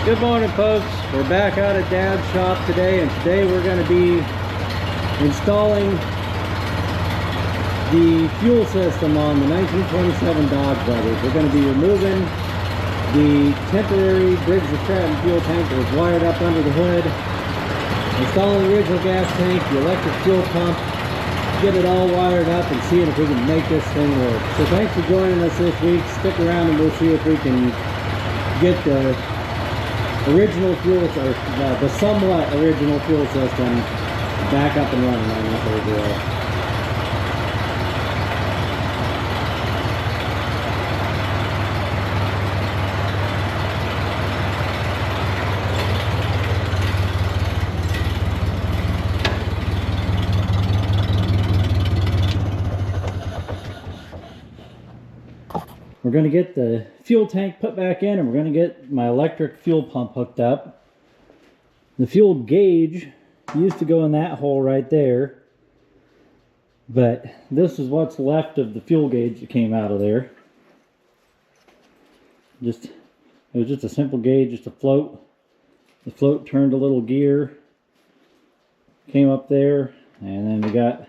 Good morning, folks. We're back out at Dad's shop today, and today we're going to be installing the fuel system on the 1927 Dodge Brothers. We're going to be removing the temporary Briggs & Stratton fuel tank that was wired up under the hood, installing the original gas tank, the electric fuel pump, get it all wired up and seeing if we can make this thing work. So thanks for joining us this week. Stick around and we'll see if we can get the original fuel, or the somewhat original fuel system back up and running on this old deal. We're going to get the fuel tank put back in, and we're going to get my electric fuel pump hooked up. The fuel gauge used to go in that hole right there, but this is what's left of the fuel gauge that came out of there. It was just a simple gauge, just a float. The float turned a little gear, came up there, and then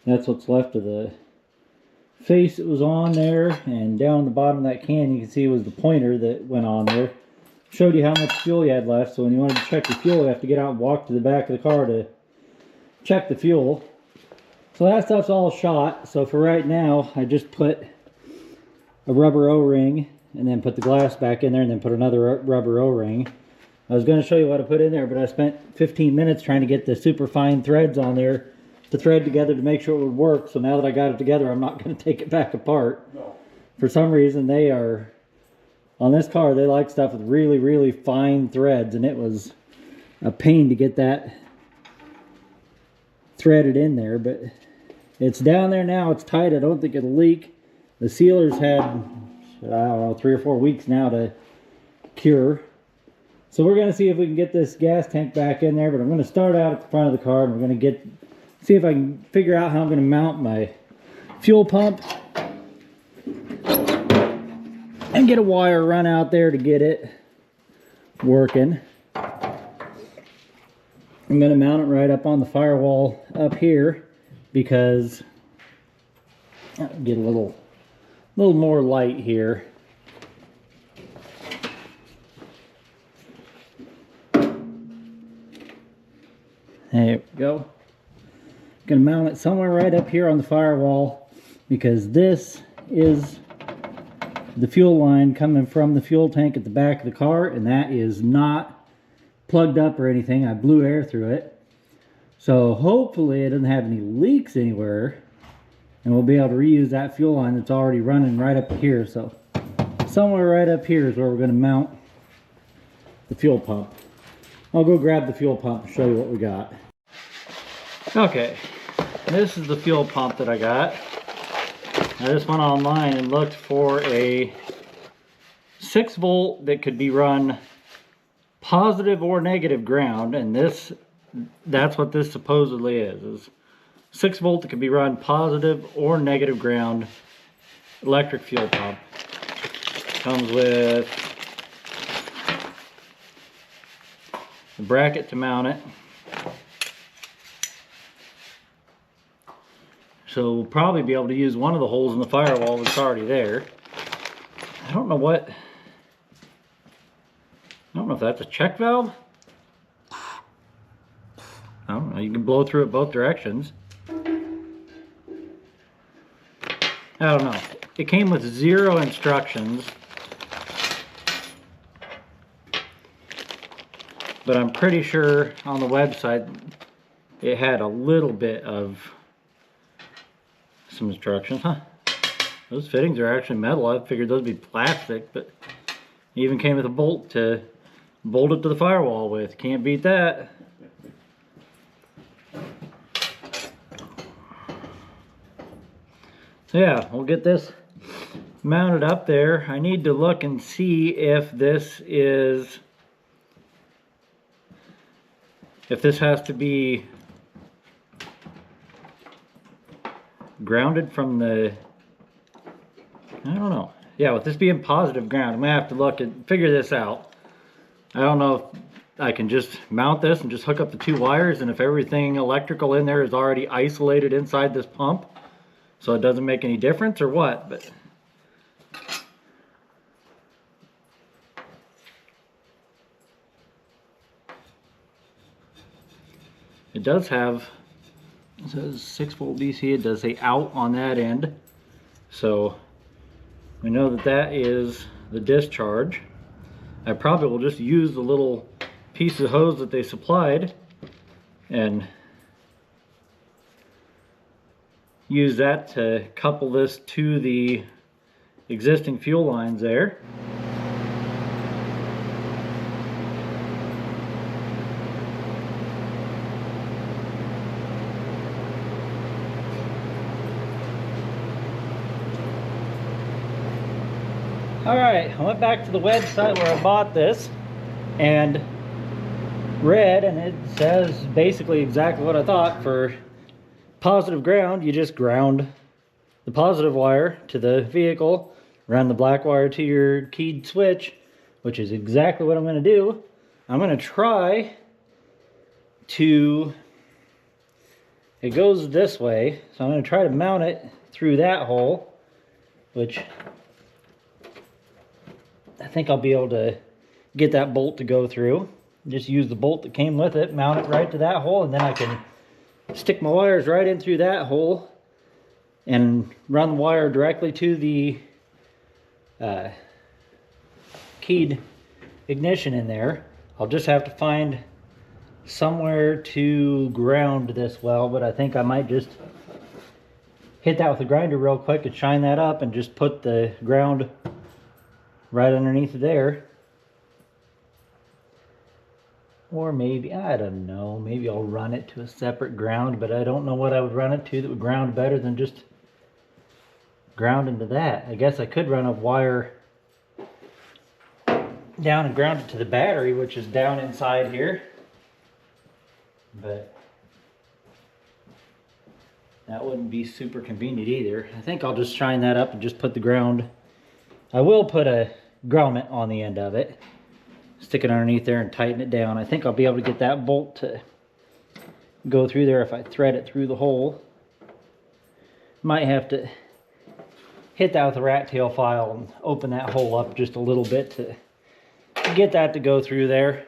that's what's left of the face that was on there, and down the bottom of that can you can see was the pointer that went on there. Showed you how much fuel you had left, so when you wanted to check your fuel you have to get out and walk to the back of the car to check the fuel. So that stuff's all shot. So for right now I just put a rubber o-ring and then put the glass back in there and then put another rubber o-ring. I was going to show you what I put in there, but I spent 15 minutes trying to get the super fine threads on there to thread together to make sure it would work. So now that I got it together, I'm not going to take it back apart. No. For some reason, they are, on this car, they like stuff with really, really fine threads, and it was a pain to get that threaded in there, but it's down there now. It's tight. I don't think it'll leak. The sealer's had, I don't know, 3 or 4 weeks now to cure. So we're going to see if we can get this gas tank back in there, but I'm going to start out at the front of the car, and we're going to see if I can figure out how I'm going to mount my fuel pump and get a wire run out there to get it working. I'm going to mount it right up on the firewall up here because I'll get a little more light here. There we go. Going to mount it somewhere right up here on the firewall because this is the fuel line coming from the fuel tank at the back of the car, and that is not plugged up or anything. I blew air through it, so hopefully it doesn't have any leaks anywhere, and we'll be able to reuse that fuel line that's already running right up here. So somewhere right up here is where we're going to mount the fuel pump. I'll go grab the fuel pump and show you what we got. Okay, this is the fuel pump that I got. I just went online and looked for a 6-volt that could be run positive or negative ground, and that's what this supposedly is 6-volt that could be run positive or negative ground electric fuel pump. Comes with a bracket to mount it. So we'll probably be able to use one of the holes in the firewall that's already there. I don't know if that's a check valve. I don't know, you can blow through it both directions. I don't know. It came with 0 instructions, but I'm pretty sure on the website it had a little bit of some instructions. Those fittings are actually metal. I figured those would be plastic, but it even came with a bolt to bolt it to the firewall with. Can't beat that. So yeah, we'll get this mounted up there. I need to look and see if this has to be grounded from the, I don't know. yeah, with this being positive ground, I'm gonna have to figure this out. I don't know if I can just mount this and just hook up the 2 wires, and if everything electrical in there is already isolated inside this pump, so it doesn't make any difference or what. But it does have, it says 6-volt DC, it does say out on that end. So we know that that is the discharge. I probably will just use the little piece of hose that they supplied and use that to couple this to the existing fuel lines there. Alright, I went back to the website where I bought this and read, and it says basically exactly what I thought. For positive ground, you just ground the positive wire to the vehicle, run the black wire to your keyed switch, which is exactly what I'm going to do. I'm going to try to, it goes this way, so I'm going to try to mount it through that hole, which I think I'll be able to get that bolt to go through. Just use the bolt that came with it, mount it right to that hole, and then I can stick my wires right in through that hole and run the wire directly to the keyed ignition in there. I'll just have to find somewhere to ground this well, but I think I might just hit that with a grinder real quick and shine that up and just put the ground right underneath there. Or maybe, I don't know, maybe I'll run it to a separate ground, but I don't know what I would run it to that would ground better than just ground into that. I guess I could run a wire down and ground it to the battery, which is down inside here, but that wouldn't be super convenient either. I think I'll just shine that up and just put the ground. I will put a grommet on the end of it, stick it underneath there and tighten it down. I think I'll be able to get that bolt to go through there if I thread it through the hole. Might have to hit that with a rat tail file and open that hole up just a little bit to get that to go through there.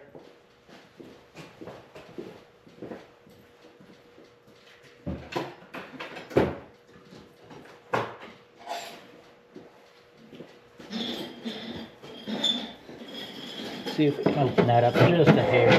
See if we can open that up just a hair.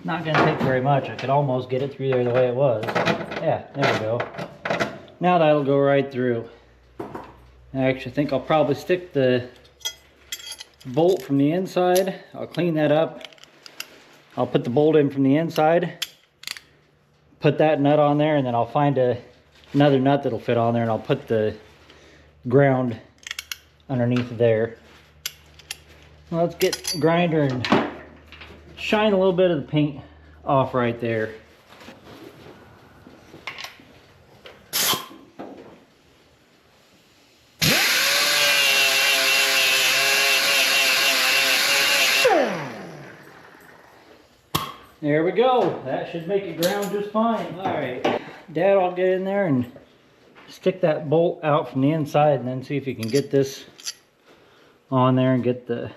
Not going to take very much. I could almost get it through there the way it was. Yeah, there we go. Now that'll go right through. I actually think I'll probably stick the bolt from the inside. I'll clean that up. I'll put the bolt in from the inside, put that nut on there, and then I'll find another nut that'll fit on there, and I'll put the ground underneath there. Well, let's get the grinder and shine a little bit of the paint off right there. There we go. That should make it ground just fine. Alright, Dad, I'll get in there and stick that bolt out from the inside and then see if you can get this on there and get the...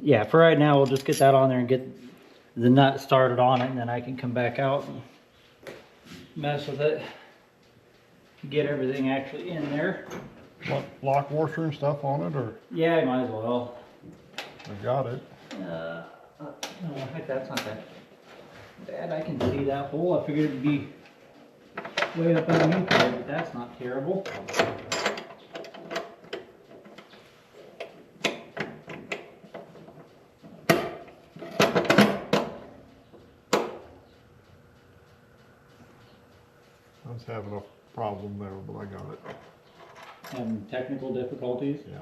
yeah, for right now we'll just get that on there and get the nut started on it, and then I can come back out and mess with it, get everything actually in there. What, lock washer and stuff on it, or? Yeah, I might as well. I got it. No, heck, that's not that bad. I can see that hole. I figured it'd be way up underneath there, but that's not terrible. I was having a problem there, but I got it. Having technical difficulties. Yeah.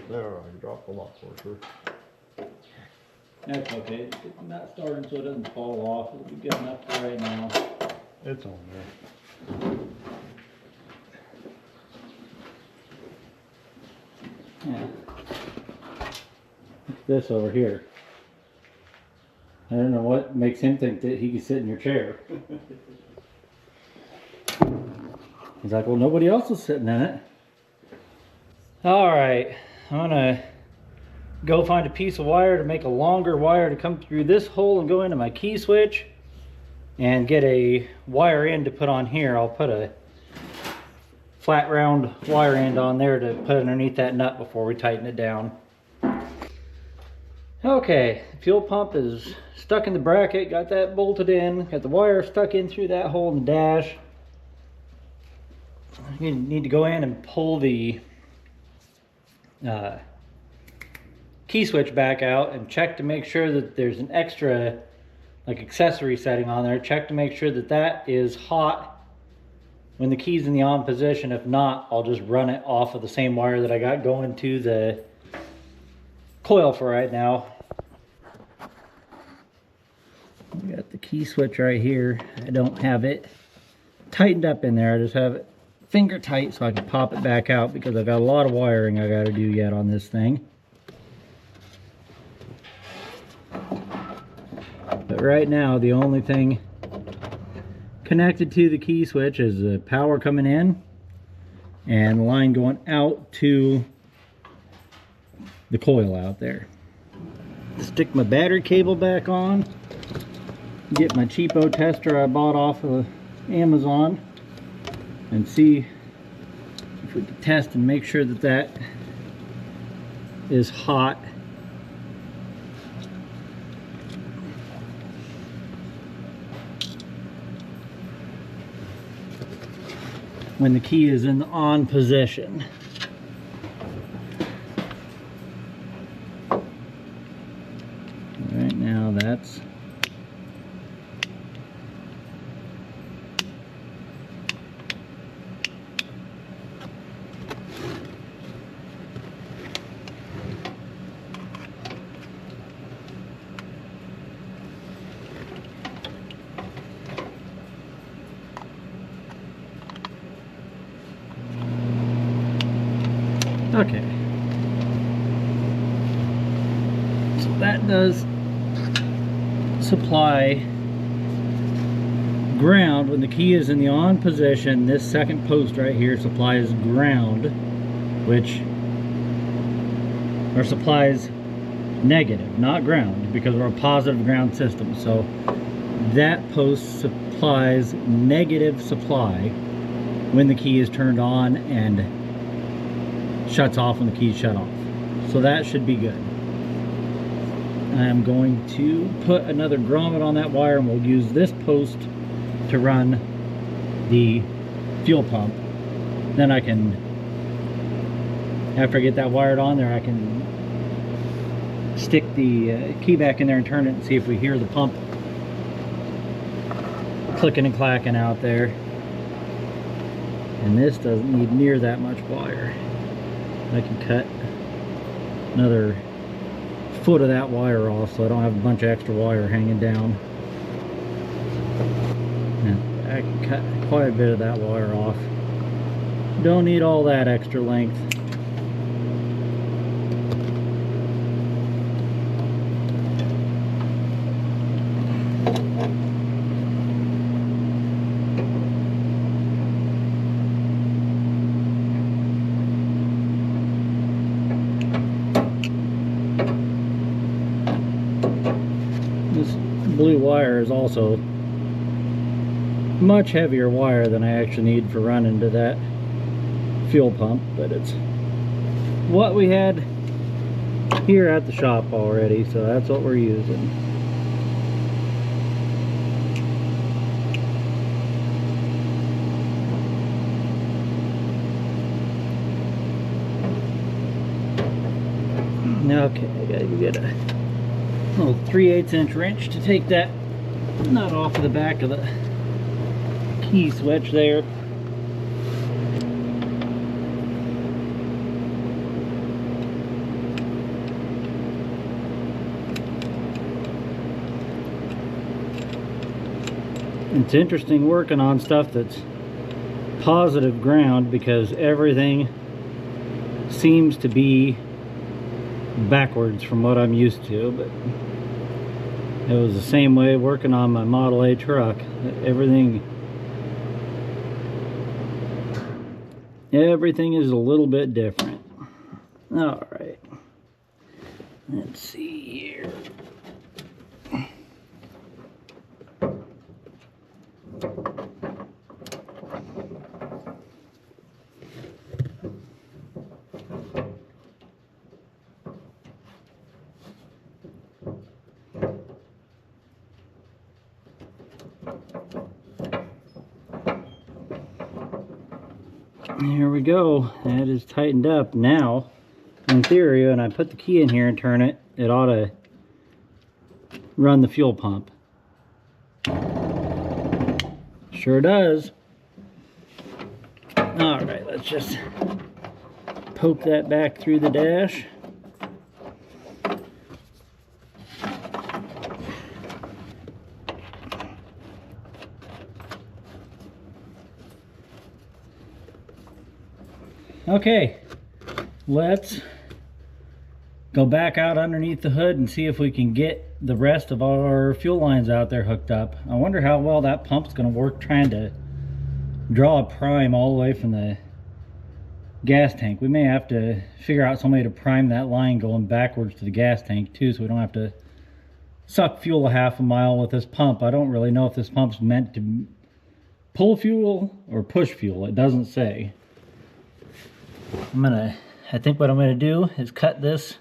There, I dropped the lock washer. That's okay. It's not starting so it doesn't fall off. It'll be good enough for right now. It's on there. Yeah. This over here. I don't know what makes him think that he can sit in your chair. He's like, well, nobody else is sitting in it. All right, I'm gonna go find a piece of wire to make a longer wire to come through this hole and go into my key switch and get a wire end to put on here. I'll put a flat round wire end on there to put underneath that nut before we tighten it down. Okay, the fuel pump is stuck in the bracket, got that bolted in, got the wire stuck in through that hole in the dash. You need to go in and pull the key switch back out and check to make sure that there's an extra like accessory setting on there. Check to make sure that that is hot when the key's in the on position. If not, I'll just run it off of the same wire that I got going to the coil for right now. We got the key switch right here. I don't have it tightened up in there. I just have it finger tight so I can pop it back out because I've got a lot of wiring I got to do yet on this thing. But right now the only thing connected to the key switch is the power coming in and the line going out to the coil out there. Stick my battery cable back on, get my cheapo tester I bought off of Amazon, and see if we can test and make sure that that is hot. When the key is in the on position. Right now that's okay. So that does supply ground when the key is in the on position. This second post right here supplies ground, which or supplies negative, not ground, because we're a positive ground system. So that post supplies negative supply when the key is turned on and shuts off when the key is shut off. So that should be good. I'm going to put another grommet on that wire and we'll use this post to run the fuel pump. Then I can, after I get that wired on there, I can stick the key back in there and turn it and see if we hear the pump clicking and clacking out there. And this doesn't need near that much wire. I can cut another foot of that wire off so I don't have a bunch of extra wire hanging down. And I can cut quite a bit of that wire off. Don't need all that extra length. Blue wire is also much heavier wire than I actually need for running to that fuel pump, but it's what we had here at the shop already, so that's what we're using. Okay, I gotta get a little 3/8 inch wrench to take that nut off of the back of the key switch there. It's interesting working on stuff that's positive ground because everything seems to be backwards from what I'm used to, but it was the same way working on my Model A truck. Everything is a little bit different. All right, let's see here. Here we go. That is tightened up. Now, in theory, when I put the key in here and turn it, it ought to run the fuel pump. Sure does. Alright, let's just poke that back through the dash. Okay, let's go back out underneath the hood and see if we can get the rest of our fuel lines out there hooked up. I wonder how well that pump's going to work trying to draw a prime all the way from the gas tank. We may have to figure out some way to prime that line going backwards to the gas tank too, so we don't have to suck fuel a half a mile with this pump. I don't really know if this pump's meant to pull fuel or push fuel. It doesn't say. I think what I'm gonna do is cut this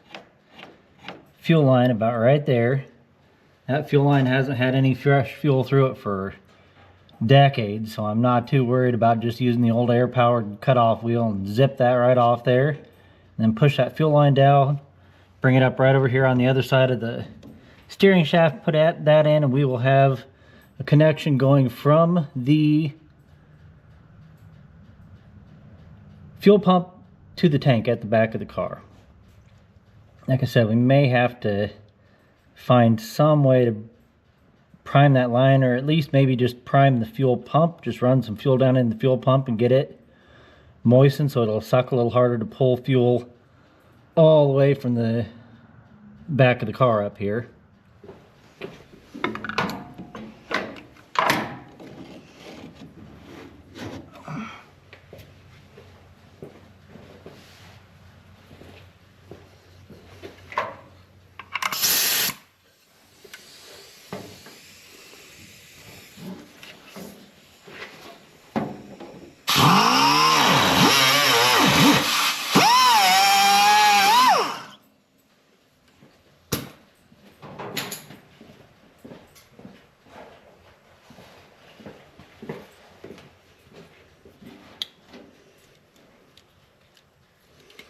fuel line about right there. That fuel line hasn't had any fresh fuel through it for decades, so I'm not too worried about just using the old air powered cutoff wheel and zip that right off there. And then push that fuel line down, bring it up right over here on the other side of the steering shaft, put that in, and we will have a connection going from the fuel pump to the tank at the back of the car. Like I said, we may have to find some way to prime that line, or at least maybe just prime the fuel pump, just run some fuel down in the fuel pump and get it moistened so it'll suck a little harder to pull fuel all the way from the back of the car up here.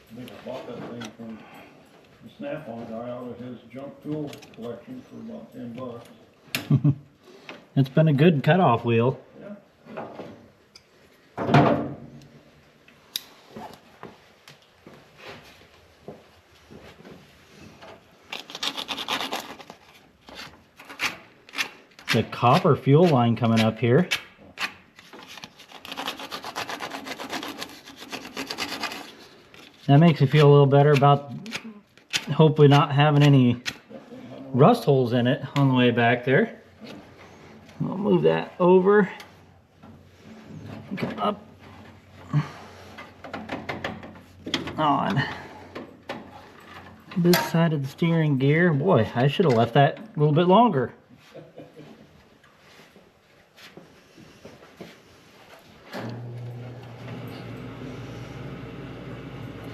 I think I bought that thing from the Snap-on guy out of his junk tool collection for about $10. It's been a good cutoff wheel. Yeah. It's a copper fuel line coming up here. That makes me feel a little better about hopefully not having any rust holes in it on the way back there. I'll move that over. Come up on this side of the steering gear. Boy, I should have left that a little bit longer.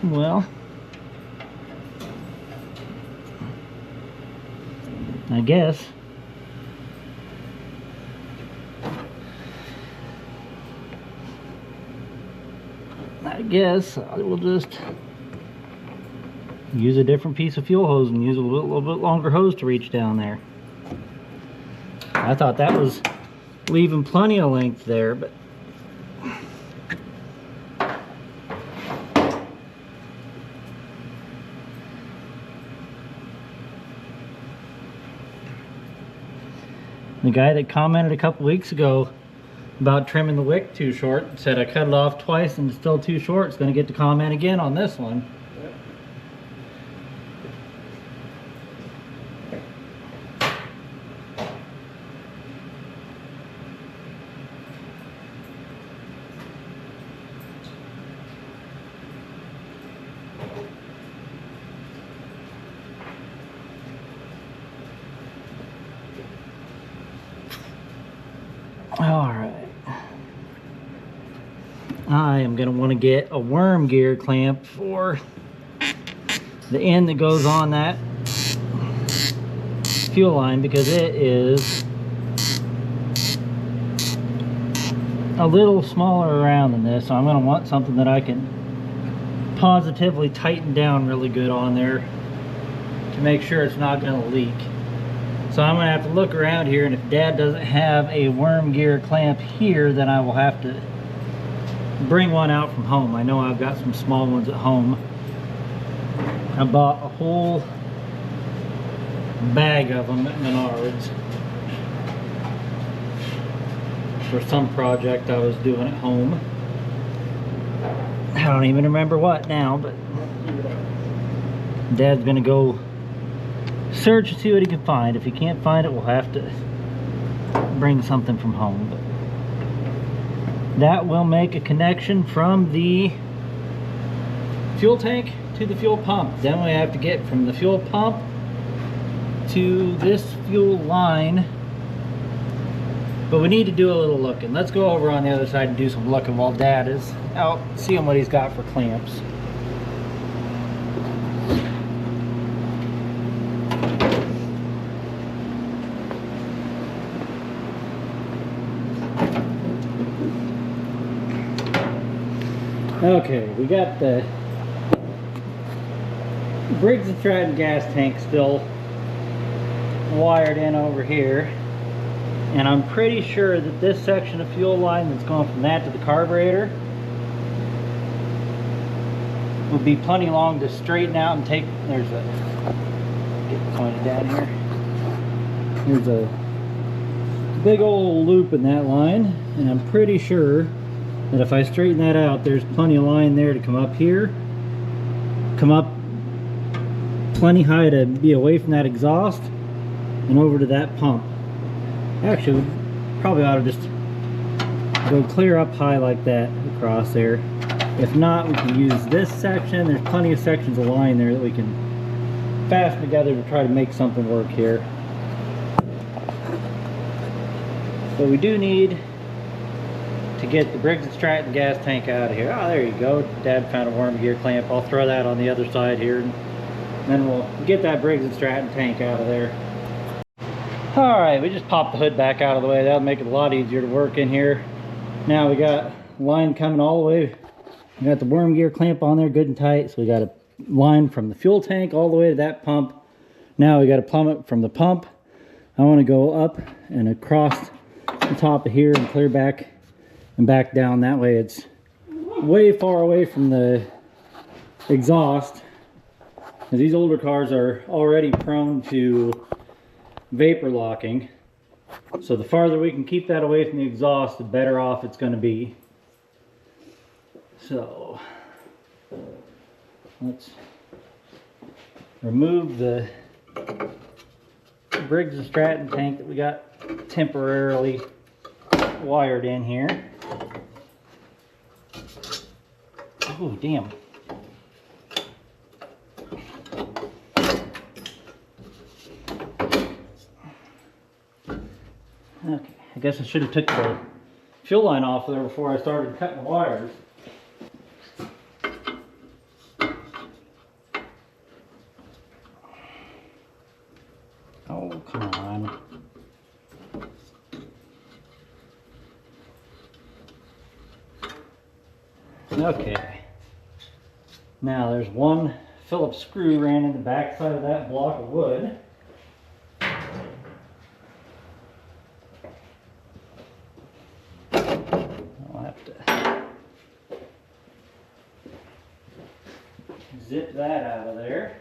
Well, I guess I will just use a different piece of fuel hose and use a little bit longer hose to reach down there. I thought that was leaving plenty of length there, but the guy that commented a couple weeks ago about trimming the wick too short said I cut it off twice and it's still too short. It's going to get to comment again on this one. All right, I am going to want to get a worm gear clamp for the end that goes on that fuel line, because it is a little smaller around than this, so I'm going to want something that I can positively tighten down really good on there to make sure it's not going to leak. So I'm going to have to look around here, and if Dad doesn't have a worm gear clamp here, then I will have to bring one out from home. I know I've got some small ones at home. I bought a whole bag of them at Menards for some project I was doing at home. I don't even remember what now, but Dad's going to go search and see what he can find. If he can't find it, we'll have to bring something from home. But that will make a connection from the fuel tank to the fuel pump. Then we have to get from the fuel pump to this fuel line. But we need to do a little looking. Let's go over on the other side and do some looking while Dad is out seeing what he's got for clamps. Okay, we got the Briggs & Stratton gas tank still wired in over here, and I'm pretty sure that this section of fuel line that's going from that to the carburetor would be plenty long to straighten out and take. There's a, get pointed down here, there's a big old loop in that line, and I'm pretty sure that if I straighten that out, there's plenty of line there to come up here, come up plenty high to be away from that exhaust and over to that pump. Actually, we probably ought to just go clear up high like that across there. If not, we can use this section. There's plenty of sections of line there that we can fasten together to try to make something work here. But we do need to get the Briggs & Stratton gas tank out of here. Oh, there you go. Dad found a worm gear clamp. I'll throw that on the other side here, and then we'll get that Briggs & Stratton tank out of there. Alright, we just popped the hood back out of the way. That'll make it a lot easier to work in here. Now we got line coming all the way. We got the worm gear clamp on there good and tight, so we got a line from the fuel tank all the way to that pump. Now we got to plumb it from the pump. I want to go up and across the top of here and clear back and back down. That way it's way far away from the exhaust, as these older cars are already prone to vapor locking. So the farther we can keep that away from the exhaust, the better off it's going to be. So let's remove the Briggs & Stratton tank that we got temporarily wired in here. Oh, damn. Okay, I guess I should have took the fuel line off there before I started cutting the wires. Oh, come on. Okay. Now there's one Phillips screw ran in the back side of that block of wood. zip that out of there.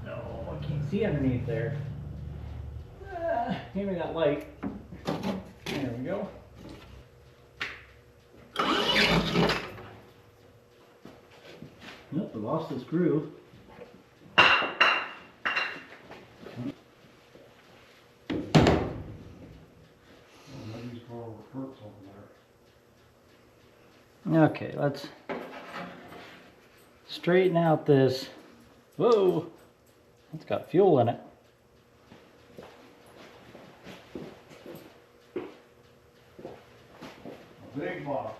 No, I can't see underneath there. Give me that light. There we go. Nope, I lost the screw. Okay, let's straighten out this. Whoa, it's got fuel in it. Big box.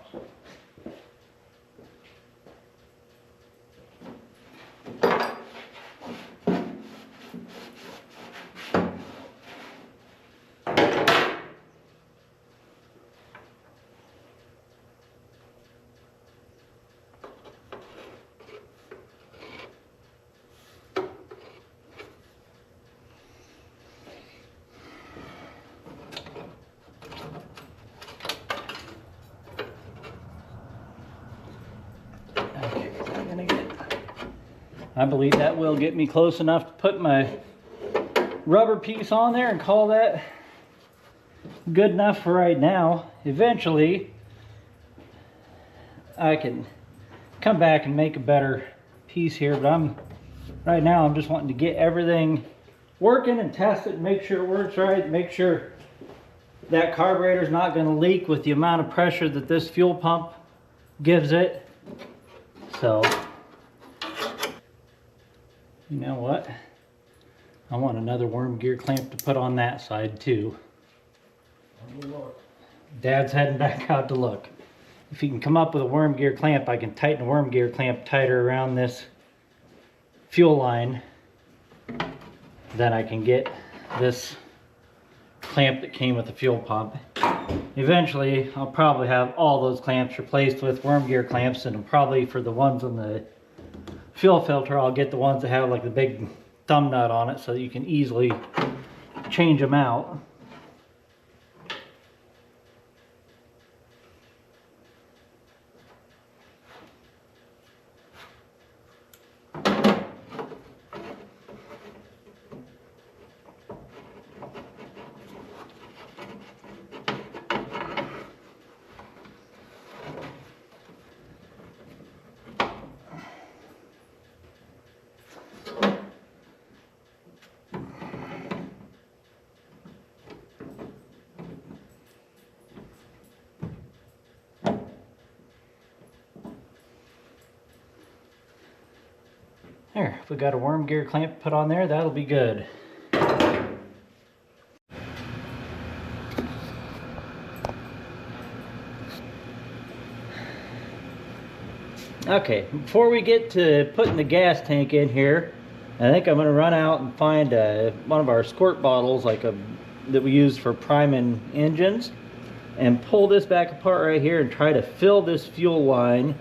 I believe that will get me close enough to put my rubber piece on there and call that good enough for right now. Eventually, I can come back and make a better piece here, but right now I'm just wanting to get everything working and test it and make sure it works right, make sure that carburetor is not going to leak with the amount of pressure that this fuel pump gives it. So you know what? I want another worm gear clamp to put on that side too. Dad's heading back out to look. If he can come up with a worm gear clamp, I can tighten a worm gear clamp tighter around this fuel line. Then I can get this clamp that came with the fuel pump. Eventually, I'll probably have all those clamps replaced with worm gear clamps, and probably for the ones on the fuel filter, I'll get the ones that have like the big thumb nut on it so that you can easily change them out. There, if we got a worm gear clamp put on there, that'll be good. Okay, before we get to putting the gas tank in here, I think I'm going to run out and find one of our squirt bottles that we use for priming engines, and pull this back apart right here and try to fill this fuel line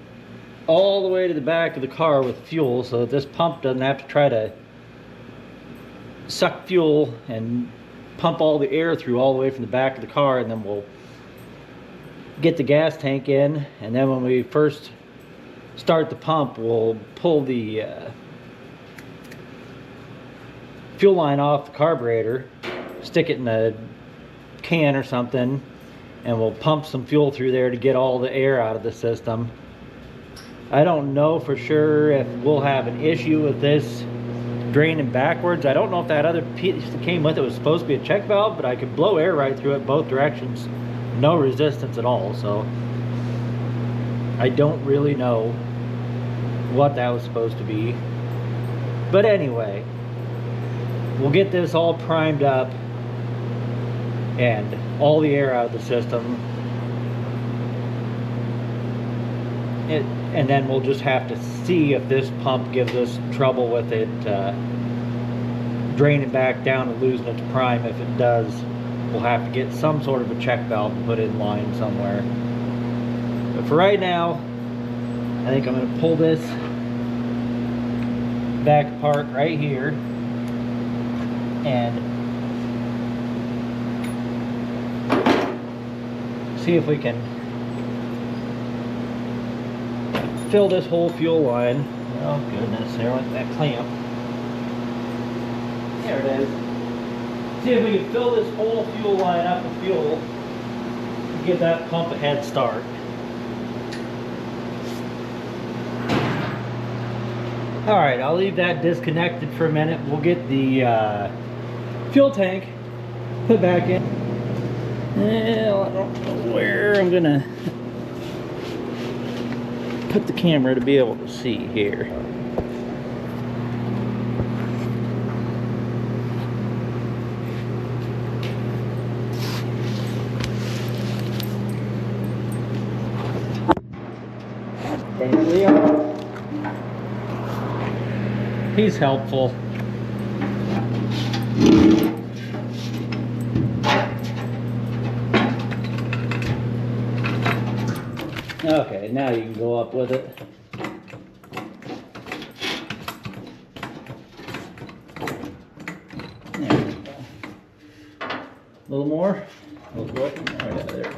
all the way to the back of the car with fuel so that this pump doesn't have to try to suck fuel and pump all the air through all the way from the back of the car. And then we'll get the gas tank in, and then when we first start the pump, we'll pull the fuel line off the carburetor, stick it in a can or something, and we'll pump some fuel through there to get all the air out of the system. I don't know for sure if we'll have an issue with this draining backwards. I don't know if that other piece that came with it was supposed to be a check valve, but I could blow air right through it both directions, no resistance at all. So I don't really know what that was supposed to be. But anyway, we'll get this all primed up and all the air out of the system. And then we'll just have to see if this pump gives us trouble with it draining back down and losing its prime. If it does, we'll have to get some sort of a check valve to put in line somewhere. But for right now, I think I'm going to pull this back part right here and see if we can fill this whole fuel line. Oh goodness, there went that clamp. There it is. See if we can fill this whole fuel line up with fuel and give that pump a head start. Alright, I'll leave that disconnected for a minute. We'll get the fuel tank put back in. Well, I don't know where I'm gonna put the camera to be able to see here. There we are. He's helpful. Okay, now you can go up with it. There we go. A little more. Oh yeah, there.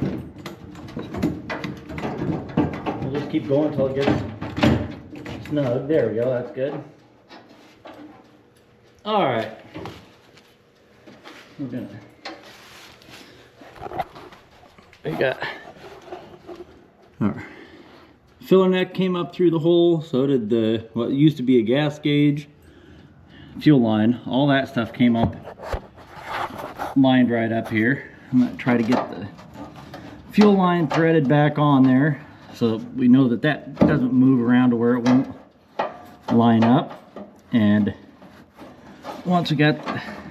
We'll just keep going until it gets snug. There we go, that's good. Alright. We got our filler neck came up through the hole, so did the what used to be a gas gauge, fuel line, all that stuff came up, lined right up here. I'm going to try to get the fuel line threaded back on there so we know that that doesn't move around to where it won't line up. And once we got...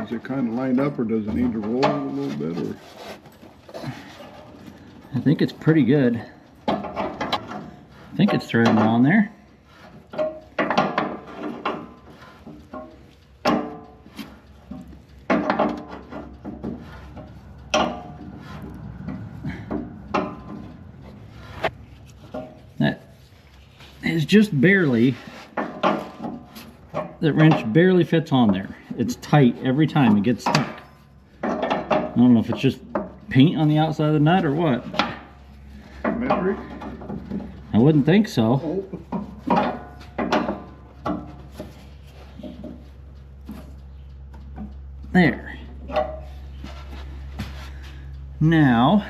Is it kind of lined up, or does it need to roll a little bit? Or I think it's pretty good. I think it's threading on there. That is just barely, that wrench barely fits on there. It's tight every time it gets stuck. I don't know if it's just paint on the outside of the nut or what. metric? I wouldn't think so. Oh. There. Now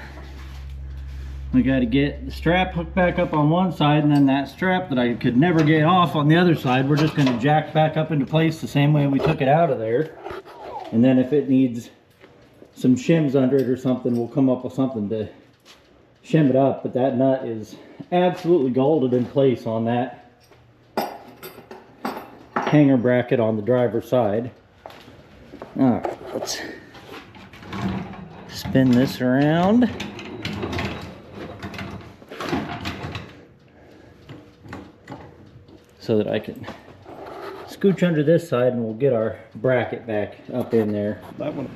we got to get the strap hooked back up on one side, and then that strap that I could never get off on the other side, we're just going to jack back up into place the same way we took it out of there. And then if it needs some shims under it or something, we'll come up with something to shim it up. But that nut is absolutely bolted in place on that hanger bracket on the driver's side. Alright, let's spin this around. So that I can scooch under this side and we'll get our bracket back up in there. That one.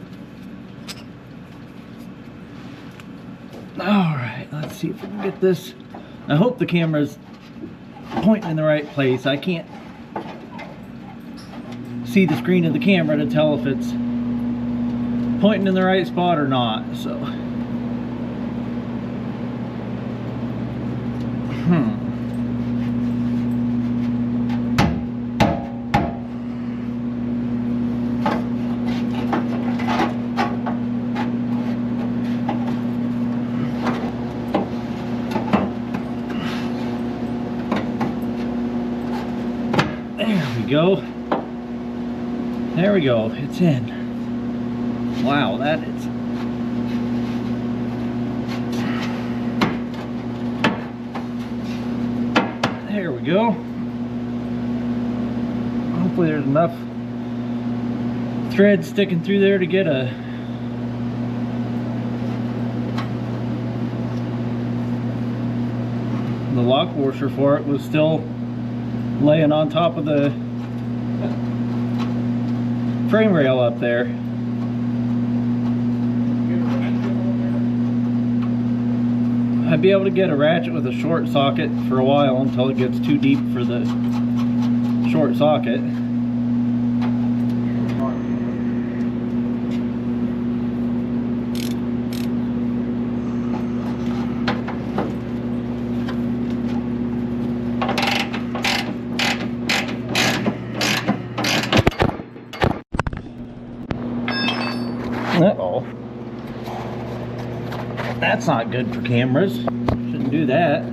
Alright, let's see if we can get this. I hope the camera's pointing in the right place. I can't see the screen of the camera to tell if it's pointing in the right spot or not, so. Go. There we go. It's in. Wow, that is. There we go. Hopefully there's enough thread sticking through there to get a the lock washer for it was still laying on top of the frame rail up there. I'd be able to get a ratchet with a short socket for a while until it gets too deep for the short socket. That's not good for cameras. Shouldn't do that.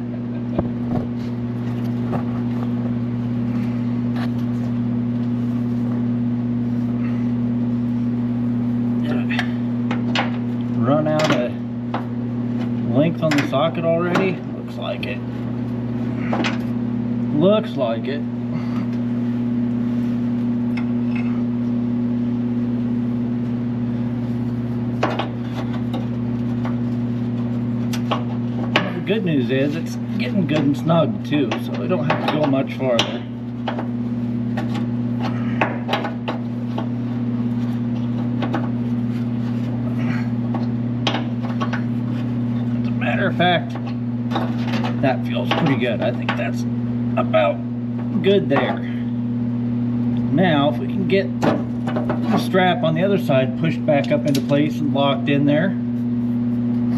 Run out of length on the socket already? Looks like it. Looks like it. The good news is it's getting good and snug too, so we don't have to go much farther. Matter of fact, that feels pretty good. I think that's about good there. Now, if we can get the strap on the other side pushed back up into place and locked in there,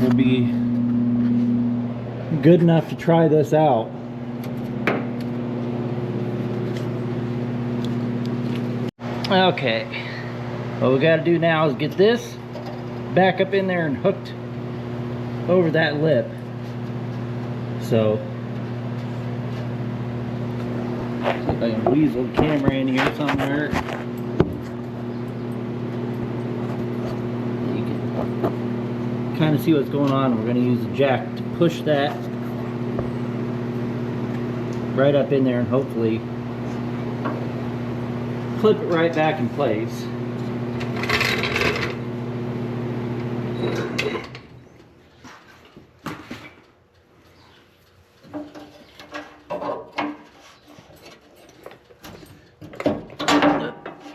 we'll be good enough to try this out. Okay, what we got to do now is get this back up in there and hooked over that lip. So see if I can weasel the camera in here somewhere. You can kind of see what's going on. We're going to use the jack to push that right up in there and hopefully clip it right back in place.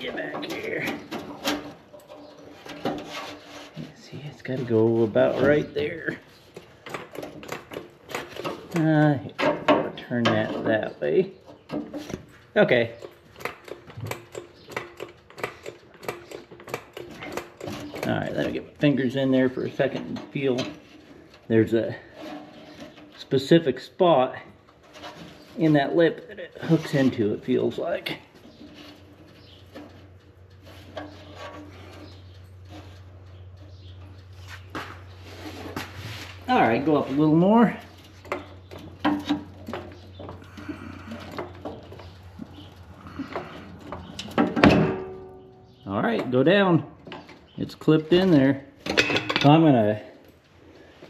Get back here. See, it's got to go about right there. Turn that way. Okay. Alright, let me get my fingers in there for a second and feel. There's a specific spot in that lip that it hooks into, it feels like. Alright, go up a little more. Alright, go down. It's clipped in there. So I'm going to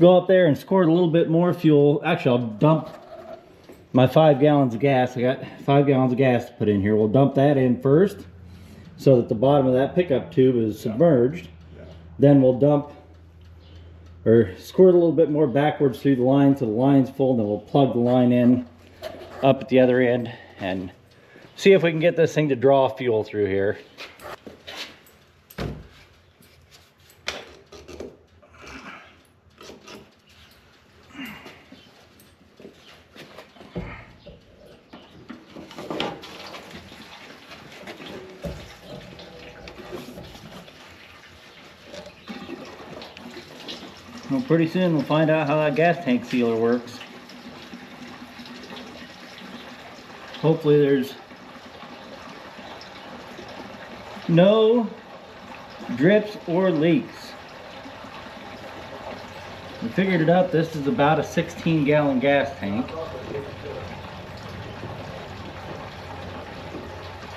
go up there and squirt a little bit more fuel. Actually, I'll dump my 5 gallons of gas. I got 5 gallons of gas to put in here. We'll dump that in first so that the bottom of that pickup tube is submerged. Then we'll dump or squirt a little bit more backwards through the line so the line's full. Then we'll plug the line in up at the other end and see if we can get this thing to draw fuel through here. Well, pretty soon we'll find out how that gas tank sealer works. Hopefully there's no drips or leaks. We figured it out. This is about a 16-gallon gas tank.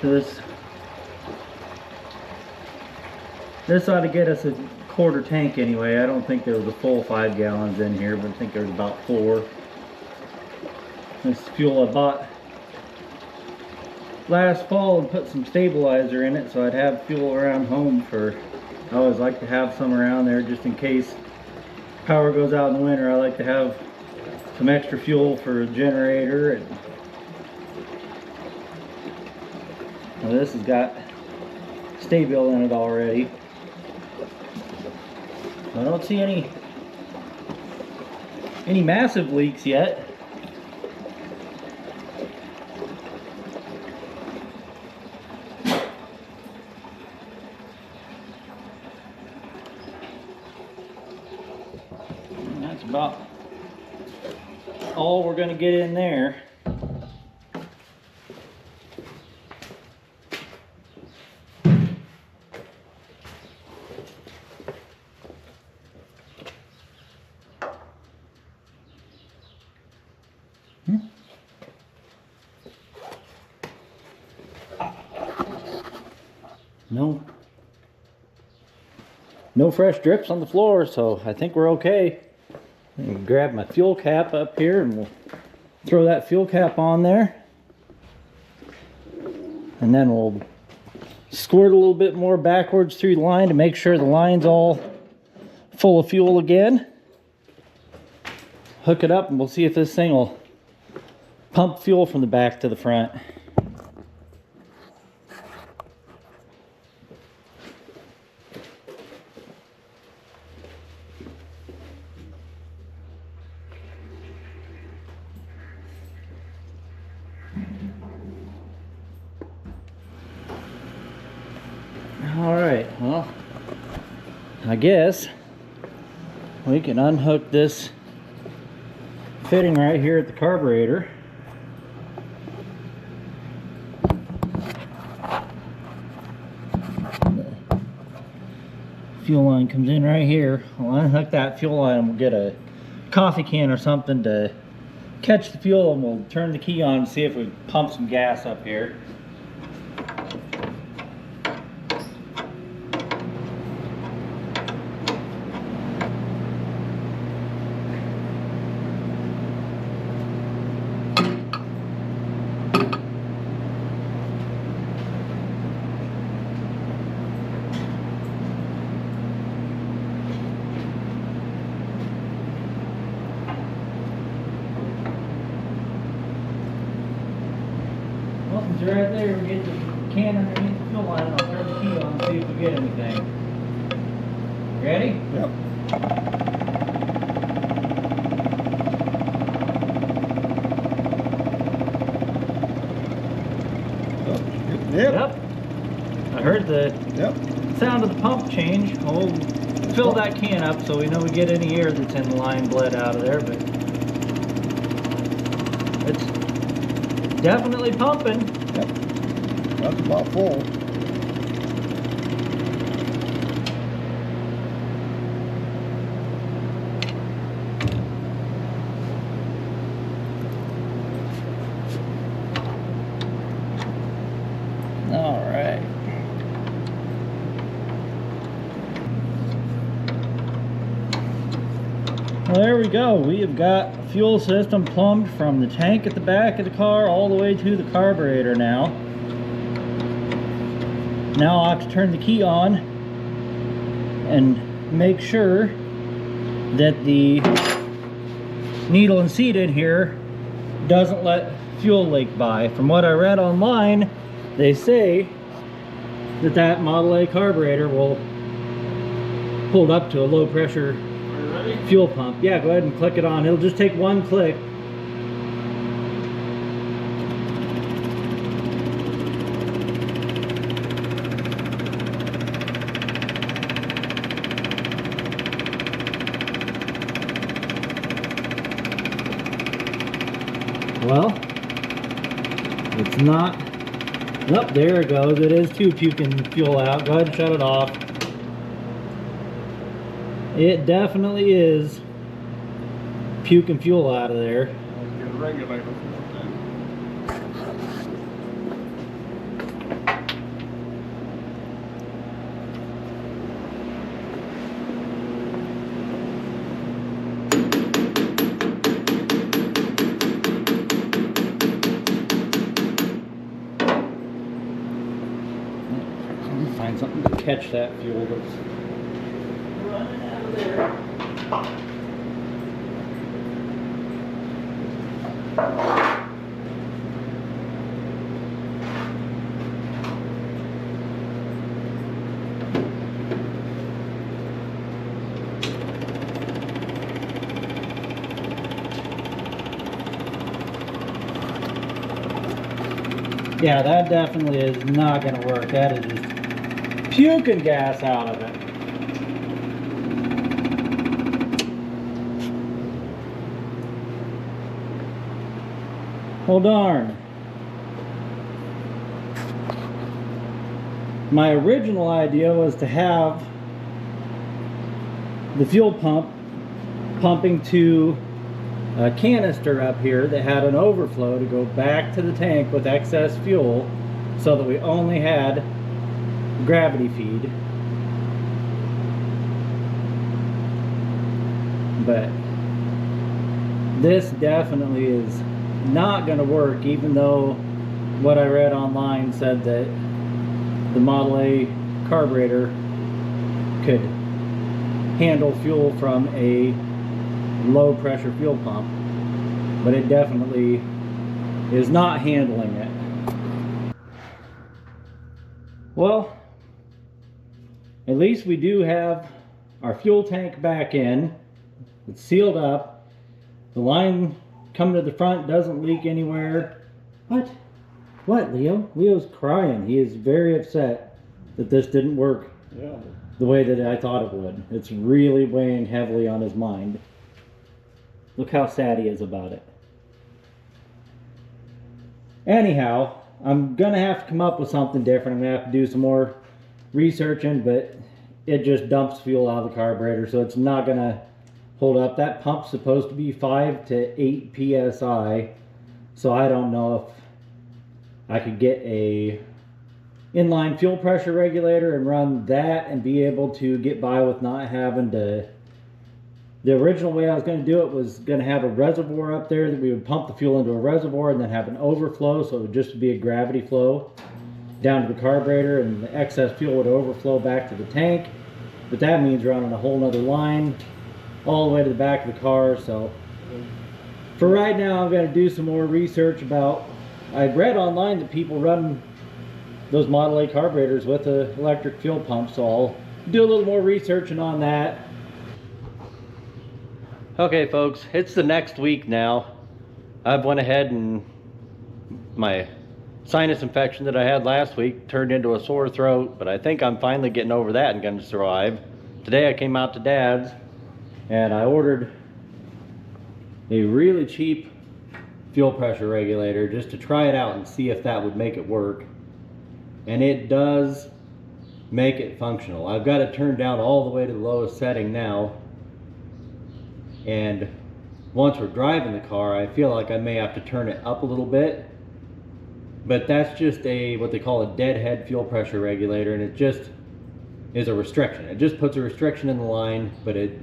So this ought to get us a quarter tank anyway. I don't think there was a full 5 gallons in here, but I think there was about 4. This fuel I bought last fall and put some stabilizer in it so I'd have fuel around home for, I always like to have some around there just in case power goes out in the winter. I like to have some extra fuel for a generator. And well, this has got Stabil in it already. I don't see any massive leaks yet. And that's about all we're going to get in there. No fresh drips on the floor, so I think we're okay. Grab my fuel cap up here and we'll throw that fuel cap on there. And then we'll squirt a little bit more backwards through the line to make sure the line's all full of fuel again. Hook it up and we'll see if this thing will pump fuel from the back to the front. Alright, well, I guess we can unhook this fitting right here at the carburetor. The fuel line comes in right here. We'll unhook that fuel line and we'll get a coffee can or something to catch the fuel, and we'll turn the key on and see if we pump some gas up here. Well, since you're right there, we get the can underneath the fuel line, and I'll turn the key on and see if we get anything. Ready? Yep. Yep. I heard the Yep. sound of the pump change. We'll fill that can up so we know we get any air that's in the line bled out of there, but it's definitely pumping. Yep. That's about full. All right. Well, there we go. We have got a fuel system plumbed from the tank at the back of the car all the way to the carburetor now. Now I'll have to turn the key on and make sure that the needle and seat in here doesn't let fuel leak by. From what I read online, they say that that Model A carburetor will hold up to a low pressure fuel pump. Yeah, go ahead and click it on. It'll just take one click. Well, it's not. Nope, there it goes. It is too puking fuel out. Go ahead and shut it off. It definitely is puking fuel out of there. Get a regulator for it then. Let me find something to catch that fuel that's running out of there. Yeah, that definitely is not going to work. That is just puking gas out of it. Well, darn. My original idea was to have the fuel pump pumping to a canister up here that had an overflow to go back to the tank with excess fuel, so that we only had gravity feed. But this definitely is not going to work, even though what I read online said that the Model A carburetor could handle fuel from a low pressure fuel pump, but it definitely is not handling it. Well, at least we do have our fuel tank back in. It's sealed up. The line coming to the front doesn't leak anywhere. What, Leo? Leo's crying. He is very upset that this didn't work the way that I thought it would. It's really weighing heavily on his mind. Look how sad he is about it. Anyhow, I'm gonna have to come up with something different. I'm gonna have to do some more researching, but it just dumps fuel out of the carburetor, so it's not gonna hold up. That pump's supposed to be 5 to 8 psi, so I don't know if I could get a inline fuel pressure regulator and run that and be able to get by with not having to. The original way I was going to do it was going to have a reservoir up there that we would pump the fuel into a reservoir and then have an overflow, so it would just be a gravity flow down to the carburetor, and the excess fuel would overflow back to the tank. But that means running a whole nother line all the way to the back of the car. So for right now, I'm going to do some more research about. I read online that people run those Model A carburetors with an electric fuel pump, so I'll do a little more researching on that. Okay folks, it's the next week now. I've went ahead and my sinus infection that I had last week turned into a sore throat, but I think I'm finally getting over that and going to survive. Today I came out to Dad's and I ordered a really cheap fuel pressure regulator just to try it out and see if that would make it work. And it does make it functional. I've got it turned down all the way to the lowest setting now. And once we're driving the car, I feel like I may have to turn it up a little bit. But that's just what they call a deadhead fuel pressure regulator, and it just is a restriction. It just puts a restriction in the line, but it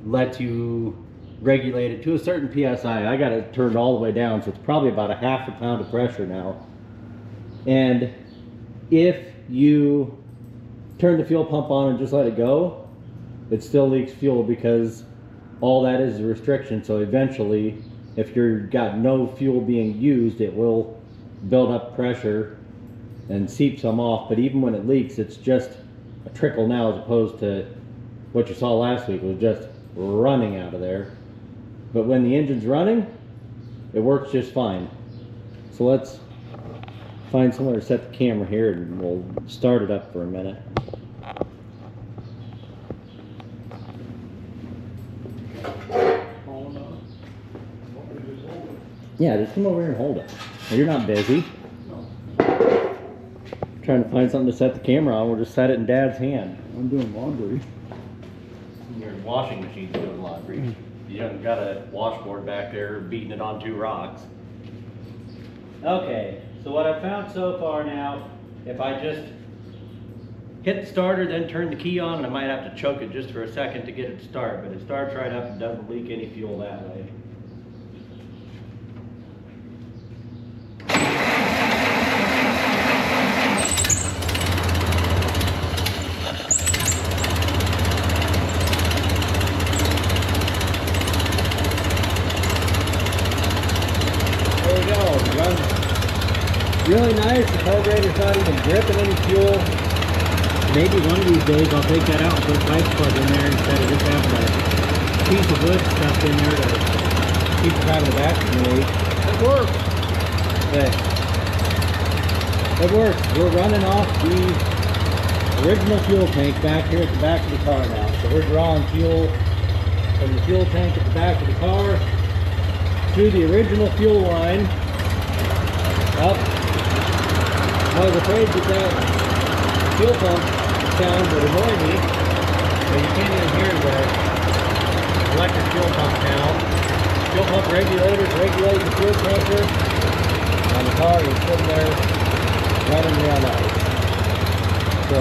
lets you regulate it to a certain PSI. I got it turned all the way down, so it's probably about a half a pound of pressure now. And if you turn the fuel pump on and just let it go, it still leaks fuel because all that is a restriction. So eventually, if you've got no fuel being used, it will build up pressure and seep some off. But even when it leaks, it's just a trickle now, as opposed to what you saw last week was just running out of there. But when the engine's running, it works just fine. So let's find somewhere to set the camera here and we'll start it up for a minute. Yeah, just come over here and hold it. You're not busy. Trying to find something to set the camera on. We'll just set it in Dad's hand. I'm doing laundry. Your washing machine's doing laundry. You haven't got a washboard back there beating it on 2 rocks. Okay, so what I've found so far now, if I just hit the starter, then turn the key on, and I might have to choke it just for a second to get it to start, but it starts right up and doesn't leak any fuel that way. Really nice. The carburetor's not even dripping any fuel. Maybe one of these days I'll take that out and put a pipe plug in there instead of just having a piece of wood stuffed in there to keep from having the battery leak. It works. But it works. We're running off the original fuel tank back here at the back of the car now. So we're drawing fuel from the fuel tank at the back of the car through the original fuel line up. I was afraid that fuel pump sound would annoy me, but you can't even hear the electric fuel pump now. Fuel regulators regulate the fuel pressure, and the car is sitting there running real nice. So,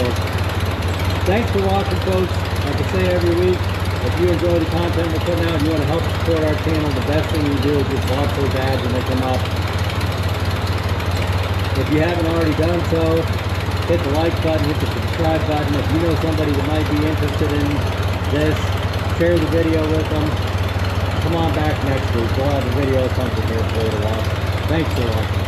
thanks for watching, folks. Like I say every week, if you enjoy the content we're putting out and you want to help support our channel, the best thing you do is just watch those ads when they come up. If you haven't already done so, hit the like button, hit the subscribe button. If you know somebody that might be interested in this, share the video with them. Come on back next week. We'll have a video or something here for you to watch. Thanks for watching.